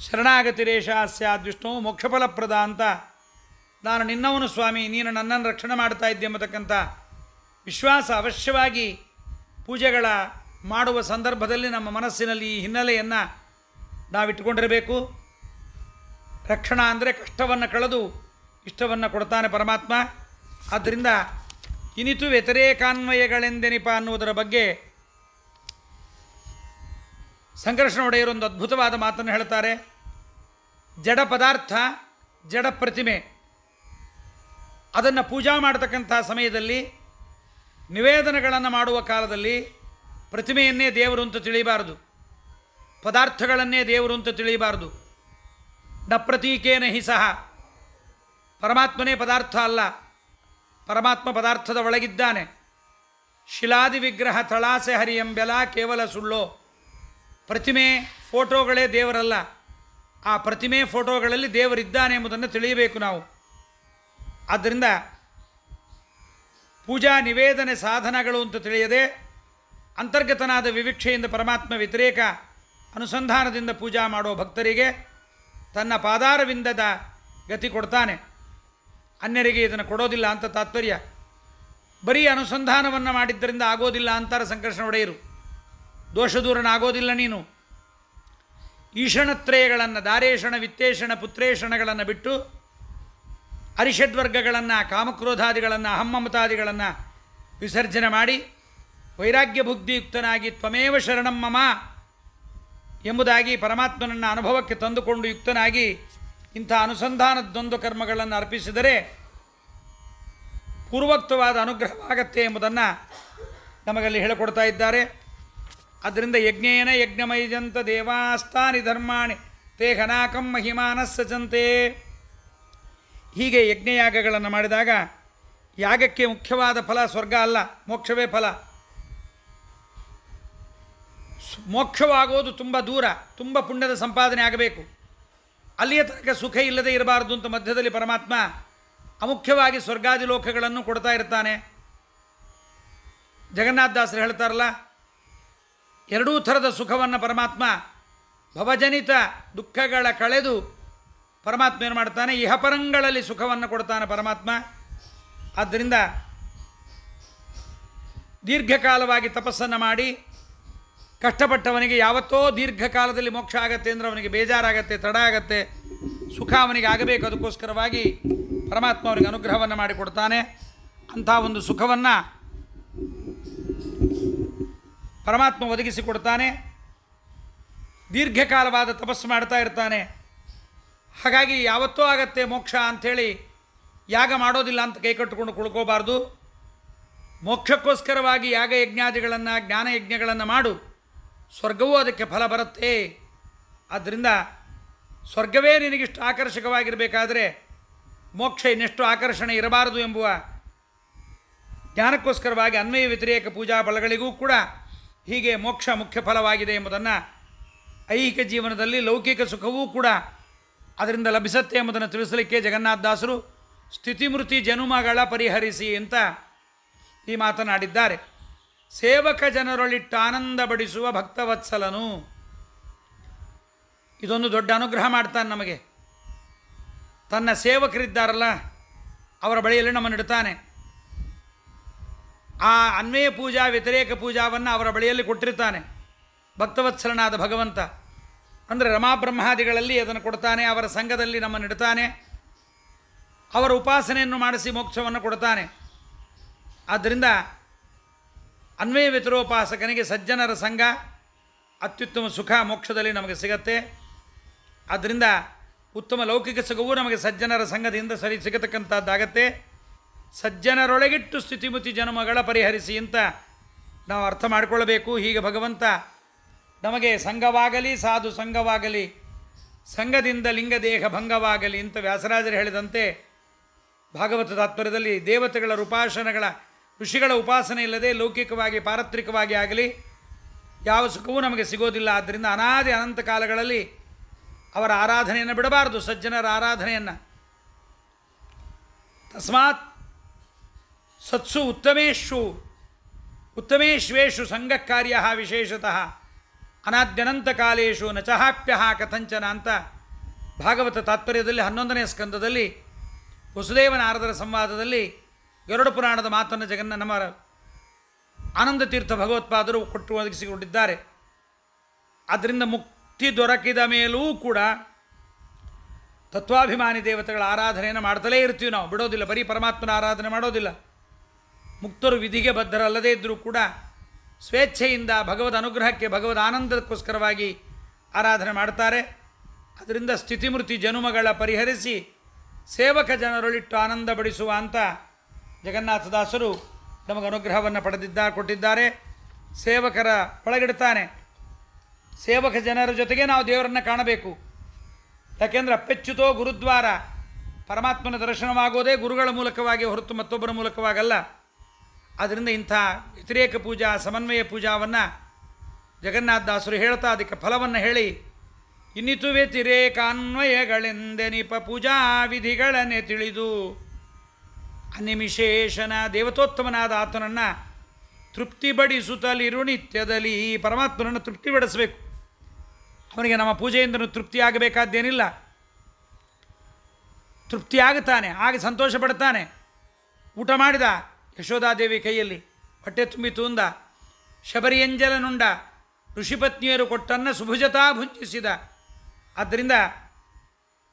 ಶರಣಾಗತಿರೇಷ ಸ್ಯಾದ್ ವಿಷ್ಣು ಮೋಕ್ಷಫಲಪ್ರದ ಅಂತ. ನಾನು ನಿನ್ನವನು ಸ್ವಾಮಿ, ನೀನು ನನ್ನನ್ನು ರಕ್ಷಣೆ ಮಾಡ್ತಾ ಇದ್ದೆ ಎಂಬತಕ್ಕಂಥ ವಿಶ್ವಾಸ ಅವಶ್ಯವಾಗಿ ಪೂಜೆಗಳ ಮಾಡುವ ಸಂದರ್ಭದಲ್ಲಿ ನಮ್ಮ ಮನಸ್ಸಿನಲ್ಲಿ ಈ ಹಿನ್ನೆಲೆಯನ್ನು ನಾವಿಟ್ಟುಕೊಂಡಿರಬೇಕು. ರಕ್ಷಣಾ ಅಂದರೆ ಕಷ್ಟವನ್ನು ಕಳೆದು ಇಷ್ಟವನ್ನು ಕೊಡ್ತಾನೆ ಪರಮಾತ್ಮ. ಆದ್ದರಿಂದ ಇನಿತು ವ್ಯತಿರೇಕಾನ್ವಯಗಳೆಂದೆನಿಪ ಅನ್ನುವುದರ ಬಗ್ಗೆ ಸಂಕರ್ಷಣ ಒಡೆಯರು ಒಂದು ಅದ್ಭುತವಾದ ಮಾತನ್ನು ಹೇಳ್ತಾರೆ. ಜಡ ಪದಾರ್ಥ, ಜಡ ಪ್ರತಿಮೆ, ಅದನ್ನು ಪೂಜಾ ಮಾಡತಕ್ಕಂಥ ಸಮಯದಲ್ಲಿ, ನಿವೇದನೆಗಳನ್ನು ಮಾಡುವ ಕಾಲದಲ್ಲಿ ಪ್ರತಿಮೆಯನ್ನೇ ದೇವರು ಅಂತ ತಿಳಿಯಬಾರದು, ಪದಾರ್ಥಗಳನ್ನೇ ದೇವರು ಅಂತ ತಿಳಿಯಬಾರದು. ನ ಪ್ರತೀಕೇನ ಹಿ ಸಹ. ಪರಮಾತ್ಮನೇ ಪದಾರ್ಥ ಅಲ್ಲ, ಪರಮಾತ್ಮ ಪದಾರ್ಥದ ಒಳಗಿದ್ದಾನೆ. ಶಿಲಾದಿ ವಿಗ್ರಹ ತಳಾಸೆ ಹರಿಯಂಬೆಲ ಕೇವಲ ಸುಳ್ಳೋ. ಪ್ರತಿಮೆ ಫೋಟೋಗಳೇ ದೇವರಲ್ಲ, ಆ ಪ್ರತಿಮೆ ಫೋಟೋಗಳಲ್ಲಿ ದೇವರಿದ್ದಾನೆ ಎಂಬುದನ್ನು ತಿಳಿಯಬೇಕು ನಾವು. ಆದ್ದರಿಂದ ಪೂಜಾ ನಿವೇದನೆ ಸಾಧನಗಳು ಅಂತ ತಿಳಿಯದೆ ಅಂತರ್ಗತನಾದ ವಿವಿಕ್ಷೆಯಿಂದ ಪರಮಾತ್ಮ ವ್ಯತಿರೇಕ ಅನುಸಂಧಾನದಿಂದ ಪೂಜಾ ಮಾಡೋ ಭಕ್ತರಿಗೆ ತನ್ನ ಪಾದಾರವಿಂದದ ಗತಿ ಕೊಡ್ತಾನೆ. ಅನ್ಯರಿಗೆ ಇದನ್ನು ಕೊಡೋದಿಲ್ಲ ಅಂತ ತಾತ್ಪರ್ಯ. ಬರೀ ಅನುಸಂಧಾನವನ್ನು ಮಾಡಿದ್ದರಿಂದ ಆಗೋದಿಲ್ಲ ಅಂತಾರೆ ಸಂಕರ್ಷಣ ಒಡೆಯರು. ದೋಷದೂರನಾಗೋದಿಲ್ಲ ನೀನು. ಈಷಣತ್ರಯಗಳನ್ನು, ದಾರೇಷಣ ವಿತ್ತೇಷಣ ಪುತ್ರೇಷಣಗಳನ್ನು ಬಿಟ್ಟು ಅರಿಷಡ್ವರ್ಗಗಳನ್ನು, ಕಾಮಕ್ರೋಧಾದಿಗಳನ್ನು, ಅಹಮ್ಮಮತಾದಿಗಳನ್ನು ವಿಸರ್ಜನೆ ಮಾಡಿ ವೈರಾಗ್ಯ ಬುದ್ಧಿಯುಕ್ತನಾಗಿ ತ್ವಮೇವ ಶರಣಂ ಮಮ ಎಂಬುದಾಗಿ ಪರಮಾತ್ಮನನ್ನು ಅನುಭವಕ್ಕೆ ತಂದುಕೊಂಡು ಯುಕ್ತನಾಗಿ ಇಂಥ ಅನುಸಂಧಾನದ್ದೊಂದು ಕರ್ಮಗಳನ್ನು ಅರ್ಪಿಸಿದರೆ ಪೂರ್ವೋಕ್ತವಾದ ಅನುಗ್ರಹವಾಗತ್ತೆ ಎಂಬುದನ್ನು ನಮಗಲ್ಲಿ ಹೇಳಿಕೊಡ್ತಾ ಇದ್ದಾರೆ. ಆದ್ದರಿಂದ ಯಜ್ಞೇನ ಯಜ್ಞಮೈಜಂತ ದೇವಾಸ್ತಾನಿ ಧರ್ಮಾಣಿ ತೇ ಘನಾಕಂ ಮಹಿಮಾನಸ್ಸಚಂತೆ. ಹೀಗೆ ಯಜ್ಞಯಾಗಗಳನ್ನು ಮಾಡಿದಾಗ ಯಾಗಕ್ಕೆ ಮುಖ್ಯವಾದ ಫಲ ಸ್ವರ್ಗ ಅಲ್ಲ, ಮೋಕ್ಷವೇ ಫಲ. ಮೋಕ್ಷವಾಗೋದು ತುಂಬ ದೂರ, ತುಂಬ ಪುಣ್ಯದ ಸಂಪಾದನೆ ಆಗಬೇಕು. ಅಲ್ಲಿಯ ತನಕ ಸುಖ ಇಲ್ಲದೆ ಇರಬಾರ್ದು ಅಂತ ಮಧ್ಯದಲ್ಲಿ ಪರಮಾತ್ಮ ಅಮುಖ್ಯವಾಗಿ ಸ್ವರ್ಗಾದಿ ಲೋಕಗಳನ್ನು ಕೊಡ್ತಾ ಇರ್ತಾನೆ. ಜಗನ್ನಾಥದಾಸರು ಹೇಳ್ತಾರಲ್ಲ, ಎರಡೂ ಥರದ ಸುಖವನ್ನು ಪರಮಾತ್ಮ ಭವಜನಿತ ದುಃಖಗಳ ಕಳೆದು ಪರಮಾತ್ಮ ಏನು ಮಾಡ್ತಾನೆ, ಇಹಪರಂಗಳಲ್ಲಿ ಸುಖವನ್ನು ಕೊಡ್ತಾನೆ ಪರಮಾತ್ಮ. ಆದ್ದರಿಂದ ದೀರ್ಘಕಾಲವಾಗಿ ತಪಸ್ಸನ್ನು ಮಾಡಿ ಕಷ್ಟಪಟ್ಟವನಿಗೆ ಯಾವತ್ತೋ ದೀರ್ಘಕಾಲದಲ್ಲಿ ಮೋಕ್ಷ ಆಗತ್ತೆ ಅಂದರೆ ಅವನಿಗೆ ಬೇಜಾರಾಗತ್ತೆ, ತಡ ಆಗತ್ತೆ, ಸುಖ ಅವನಿಗೆ ಆಗಬೇಕು. ಅದಕ್ಕೋಸ್ಕರವಾಗಿ ಪರಮಾತ್ಮ ಅವನಿಗೆ ಅನುಗ್ರಹವನ್ನು ಮಾಡಿಕೊಡ್ತಾನೆ. ಅಂಥ ಒಂದು ಸುಖವನ್ನು ಪರಮಾತ್ಮ ಒದಗಿಸಿಕೊಡ್ತಾನೆ. ದೀರ್ಘಕಾಲವಾದ ತಪಸ್ಸು ಮಾಡ್ತಾ ಇರ್ತಾನೆ. ಹಾಗಾಗಿ ಯಾವತ್ತೋ ಆಗತ್ತೆ ಮೋಕ್ಷ ಅಂಥೇಳಿ ಯಾಗ ಮಾಡೋದಿಲ್ಲ ಅಂತ ಕೈ ಕಟ್ಟಿಕೊಂಡು ಕುಳ್ಕೋಬಾರ್ದು. ಮೋಕ್ಷಕ್ಕೋಸ್ಕರವಾಗಿ ಯಾಗ ಯಜ್ಞಾದಿಗಳನ್ನು, ಜ್ಞಾನ ಯಜ್ಞಗಳನ್ನು ಮಾಡು, ಸ್ವರ್ಗವೂ ಅದಕ್ಕೆ ಫಲ ಬರುತ್ತೆ. ಆದ್ದರಿಂದ ಸ್ವರ್ಗವೇ ನಿನಗಿಷ್ಟು ಆಕರ್ಷಕವಾಗಿರಬೇಕಾದ್ರೆ ಮೋಕ್ಷ ಇನ್ನೆಷ್ಟು ಆಕರ್ಷಣೆ ಇರಬಾರದು ಎಂಬುವ ಜ್ಞಾನಕ್ಕೋಸ್ಕರವಾಗಿ ಅನ್ವಯ ವ್ಯತಿರೇಕ ಪೂಜಾ ಫಲಗಳಿಗೂ ಕೂಡ ಹೀಗೆ ಮೋಕ್ಷ ಮುಖ್ಯ ಫಲವಾಗಿದೆ ಎಂಬುದನ್ನು, ಐಹಿಕ ಜೀವನದಲ್ಲಿ ಲೌಕಿಕ ಸುಖವೂ ಕೂಡ ಅದರಿಂದ ಲಭಿಸುತ್ತೆ ಎಂಬುದನ್ನು ತಿಳಿಸಲಿಕ್ಕೆ ಜಗನ್ನಾಥದಾಸರು ಸ್ಥಿತಿಮೃತಿ ಜನುಮಗಳ ಪರಿಹರಿಸಿ ಅಂತ ಈ ಮಾತನಾಡಿದ್ದಾರೆ. ಸೇವಕ ಜನರೊಳಿಟ್ಟು ಆನಂದ ಬಡಿಸುವ ಭಕ್ತವತ್ಸಲನು. ಇದೊಂದು ದೊಡ್ಡ ಅನುಗ್ರಹ ಮಾಡ್ತಾನೆ ನಮಗೆ. ತನ್ನ ಸೇವಕರಿದ್ದಾರಲ್ಲ ಅವರ ಬಳಿಯಲ್ಲಿ ನಮ್ಮನ್ನು ಇಡ್ತಾನೆ. ಆ ಅನ್ವಯ ಪೂಜಾ ವ್ಯತಿರೇಕ ಪೂಜಾವನ್ನು ಅವರ ಬಳಿಯಲ್ಲಿ ಕೊಟ್ಟಿರ್ತಾನೆ ಭಕ್ತವತ್ಸಲನಾದ ಭಗವಂತ. ಅಂದರೆ ರಮಾಬ್ರಹ್ಮಾದಿಗಳಲ್ಲಿ ಅದನ್ನು ಕೊಡ್ತಾನೆ, ಅವರ ಸಂಘದಲ್ಲಿ ನಮ್ಮನ್ನು ಇಡ್ತಾನೆ, ಅವರ ಉಪಾಸನೆಯನ್ನು ಮಾಡಿಸಿ ಮೋಕ್ಷವನ್ನು ಕೊಡ್ತಾನೆ. ಆದ್ದರಿಂದ ಅನ್ವಯ ವ್ಯತಿರೋಪಾಸಕನಿಗೆ ಸಜ್ಜನರ ಸಂಘ ಅತ್ಯುತ್ತಮ ಸುಖ ಮೋಕ್ಷದಲ್ಲಿ ನಮಗೆ ಸಿಗತ್ತೆ. ಆದ್ದರಿಂದ ಉತ್ತಮ ಲೌಕಿಕ ಸುಖವೂ ನಮಗೆ ಸಜ್ಜನರ ಸಂಘದಿಂದ ಸರಿ ಸಿಗತಕ್ಕಂಥದ್ದಾಗತ್ತೆ. ಸಜ್ಜನರೊಳಗಿಟ್ಟು ಸ್ಥಿತಿಮುತಿ ಜನ್ಮಗಳ ಪರಿಹರಿಸಿ ಅಂತ ನಾವು ಅರ್ಥ ಮಾಡಿಕೊಳ್ಳಬೇಕು. ಹೀಗೆ ಭಗವಂತ ನಮಗೆ ಸಂಘವಾಗಲಿ ಸಾಧು ಸಂಘವಾಗಲಿ, ಸಂಘದಿಂದ ಲಿಂಗದೇಹ ಭಂಗವಾಗಲಿ ಅಂತ ವ್ಯಾಸರಾಜರು ಹೇಳಿದಂತೆ ಭಾಗವತ ತಾತ್ಪರ್ಯದಲ್ಲಿ ದೇವತೆಗಳ ಉಪಾಸನೆಗಳ ಋಷಿಗಳ ಉಪಾಸನೆ ಇಲ್ಲದೆ ಲೌಕಿಕವಾಗಿ ಪಾರತ್ರಿಕವಾಗಿ ಆಗಲಿ ಯಾವ ಸುಖವೂ ನಮಗೆ ಸಿಗೋದಿಲ್ಲ. ಆದ್ದರಿಂದ ಅನಾದಿ ಅನಂತ ಕಾಲಗಳಲ್ಲಿ ಅವರ ಆರಾಧನೆಯನ್ನು ಬಿಡಬಾರದು, ಸಜ್ಜನರ ಆರಾಧನೆಯನ್ನು. ತಸ್ಮಾತ್ ಸತ್ಸು ಉತ್ತಮೇಶ್ವೇಷು ಸಂಘಕಾರ್ಯ ವಿಶೇಷತಃ ಅನಾದ್ಯನಂತ ಕಾಲೇಶು ನಚಹಾಪ್ಯ ಕಥಂಚನ ಅಂತ ಭಾಗವತ ತಾತ್ಪರ್ಯದಲ್ಲಿ 11ನೇ ಸ್ಕಂದದಲ್ಲಿ ವಸುದೇವ ನಾರದರ ಸಂವಾದದಲ್ಲಿ ಗರುಡ ಪುರಾಣದ ಮಾತನ್ನು ನಮ್ಮ ಆನಂದ ತೀರ್ಥ ಭಗವತ್ಪಾದರು ಕೊಟ್ಟು ಒದಗಿಸಿಕೊಂಡಿದ್ದಾರೆ. ಆದ್ದರಿಂದ ಮುಕ್ತಿ ದೊರಕಿದ ಮೇಲೂ ಕೂಡ ತತ್ವಾಭಿಮಾನಿ ದೇವತೆಗಳ ಆರಾಧನೆಯನ್ನು ಮಾಡ್ತಲೇ ಇರ್ತೀವಿ ನಾವು, ಬಿಡೋದಿಲ್ಲ. ಬರೀ ಪರಮಾತ್ಮನ ಆರಾಧನೆ ಮಾಡೋದಿಲ್ಲ. ಮುಕ್ತರು ವಿಧಿಗೆ ಬದ್ಧರಲ್ಲದೇ ಇದ್ದರೂ ಕೂಡ ಸ್ವೇಚ್ಛೆಯಿಂದ ಭಗವದ್ ಅನುಗ್ರಹಕ್ಕೆ ಭಗವದ್ ಆನಂದಕ್ಕೋಸ್ಕರವಾಗಿ ಆರಾಧನೆ ಮಾಡ್ತಾರೆ. ಅದರಿಂದ ಸ್ಥಿತಿಮೃತಿ ಜನುಮಗಳ ಪರಿಹರಿಸಿ ಸೇವಕ ಜನರೊಳಿಟ್ಟು ಆನಂದ ಬಡಿಸುವ ಅಂತ ಜಗನ್ನಾಥದಾಸರು ನಮಗೆ ಅನುಗ್ರಹವನ್ನು ಕೊಟ್ಟಿದ್ದಾರೆ. ಸೇವಕರ ಒಳಗಿಡ್ತಾನೆ. ಸೇವಕ ಜನರ ಜೊತೆಗೆ ನಾವು ದೇವರನ್ನು ಕಾಣಬೇಕು. ಯಾಕೆಂದರೆ ಅಪ್ಪೆಚ್ಚುತೋ ಗುರುದ್ವಾರ, ಪರಮಾತ್ಮನ ದರ್ಶನವಾಗೋದೇ ಗುರುಗಳ ಮೂಲಕವಾಗಿ ಹೊರತು ಮತ್ತೊಬ್ಬರ ಮೂಲಕವಾಗಲ್ಲ. ಆದ್ದರಿಂದ ಇಂಥ ವ್ಯತಿರೇಕ ಪೂಜಾ ಸಮನ್ವಯ ಪೂಜಾವನ್ನು ಜಗನ್ನಾಥದಾಸರು ಹೇಳ್ತಾ ಅದಕ್ಕೆ ಫಲವನ್ನು ಹೇಳಿ, ಇನ್ನಿತು ವ್ಯತಿರೇಕಾನ್ವಯಗಳೆಂದೆನಿಪ ಪೂಜಾ ವಿಧಿಗಳನ್ನೇ ತಿಳಿದು ಅನಿಮಿಶೇಷನ ದೇವತೋತ್ತಮನಾದ ಆತನನ್ನು ತೃಪ್ತಿಪಡಿಸುತ್ತಲಿರು ನಿತ್ಯದಲ್ಲಿ. ಈ ಪರಮಾತ್ಮನನ್ನು ತೃಪ್ತಿಪಡಿಸಬೇಕು. ಅವನಿಗೆ ನಮ್ಮ ಪೂಜೆಯಿಂದಲೂ ತೃಪ್ತಿಯಾಗಬೇಕಾದ್ದೇನಿಲ್ಲ. ತೃಪ್ತಿಯಾಗುತ್ತಾನೆ, ಆಗ ಸಂತೋಷ ಪಡ್ತಾನೆ. ಊಟ ಮಾಡಿದ ಯಶೋಧಾದೇವಿ ಕೈಯಲ್ಲಿ ಹೊಟ್ಟೆ ತುಂಬಿತು ಅಂದ, ಶಬರಿಯಂಜಲನುಂಡ ಋಷಿಪತ್ನಿಯರು ಕೊಟ್ಟನ್ನು ಸುಭುಜತಾ ಭುಂಜಿಸಿದ. ಆದ್ದರಿಂದ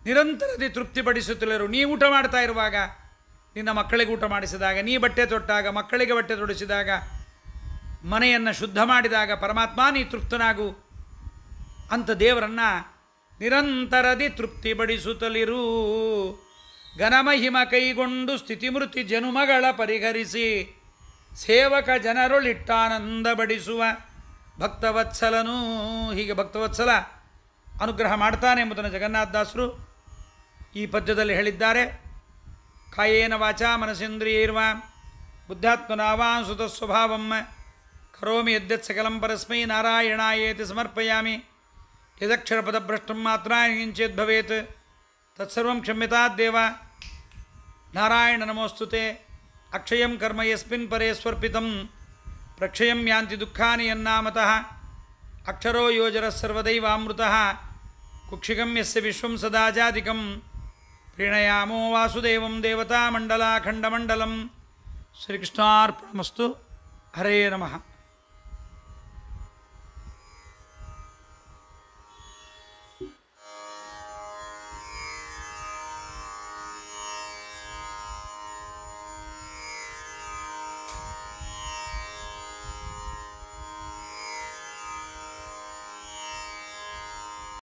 ನಿರಂತರದಿ ತೃಪ್ತಿಪಡಿಸುತ್ತಲರು. ನೀ ಊಟ ಮಾಡ್ತಾ ಇರುವಾಗ, ನಿನ್ನ ಮಕ್ಕಳಿಗೆ ಊಟ ಮಾಡಿಸಿದಾಗ, ನೀ ಬಟ್ಟೆ ತೊಟ್ಟಾಗ, ಮಕ್ಕಳಿಗೆ ಬಟ್ಟೆ ತೊಡಿಸಿದಾಗ, ಮನೆಯನ್ನು ಶುದ್ಧ ಮಾಡಿದಾಗ ಪರಮಾತ್ಮ ನೀ ತೃಪ್ತನಾಗು ಅಂತ ದೇವರನ್ನು ನಿರಂತರದಿ ತೃಪ್ತಿಪಡಿಸುತ್ತಲಿರು. ಘನಮಹಿಮ ಕೈಗೊಂಡು ಸ್ಥಿತಿಮೃತಿ ಜನುಮಗಳ ಪರಿಹರಿಸಿ ಸೇವಕ ಜನರೊಳಿಟ್ಟಾನಂದ ಬಡಿಸುವ ಭಕ್ತವತ್ಸಲನು. ಹೀಗೆ ಭಕ್ತವತ್ಸಲ ಅನುಗ್ರಹ ಮಾಡ್ತಾನೆ ಎಂಬುದನ್ನು ಜಗನ್ನಾಥದಾಸರು ಈ ಪದ್ಯದಲ್ಲಿ ಹೇಳಿದ್ದಾರೆ. ಕಾಯೇನ ವಾಚಾ ಮನಸೇಂದ್ರಿಯೈರ್ವ ಬುದ್ಧಾತ್ಮನಾವಾಂಸುತ ಸ್ವಭಾವಂ ಕರೋಮಿ ಯದ್ಯತ್ ಸಕಲಂ ಪರಸ್ಮೈ ನಾರಾಯಣಾಯೇತಿ ಸಮರ್ಪಯಾಮಿ. ಯದಕ್ಷರಪದಭ್ರಷ್ಟಂ ಮಾತ್ರ ಕಿಂಚಿತ್ ಭವೇತ್ ತತ್ಸರ್ವಂ ಕ್ಷಮ್ಯತಾದ್ದೇವ. ನಾರಾಯಣ ನಮೋಸ್ತುತೆ. ಅಕ್ಷಯಂ ಕರ್ಮ ಯಸ್ಮಿನ್ ಪರೇ ಸ್ವರ್ಪಿತಂ ಪ್ರಕ್ಷಯಂ ಯಾಂತಿ ದುಃಖಾನಿ ಯನ್ನಾಮತಃ. ಅಕ್ಷರೋ ಯೋಜರಃ ಸರ್ವದೈವಾಮೃತಃ ಕುಕ್ಷಿಗಂ ಯಸ್ಯ ವಿಶ್ವಂ ಸದಾಜಾದಿಕಂ. ಪ್ರೀಣಯಾಮೋ ವಾಸುದೇವಂ ದೇವತಾಮಂಡಲಾಖಂಡಮಂಡಲಂ. ಶ್ರೀಕೃಷ್ಣಾರ್ಪಣಮಸ್ತು. ಹರೇ ನಮಃ.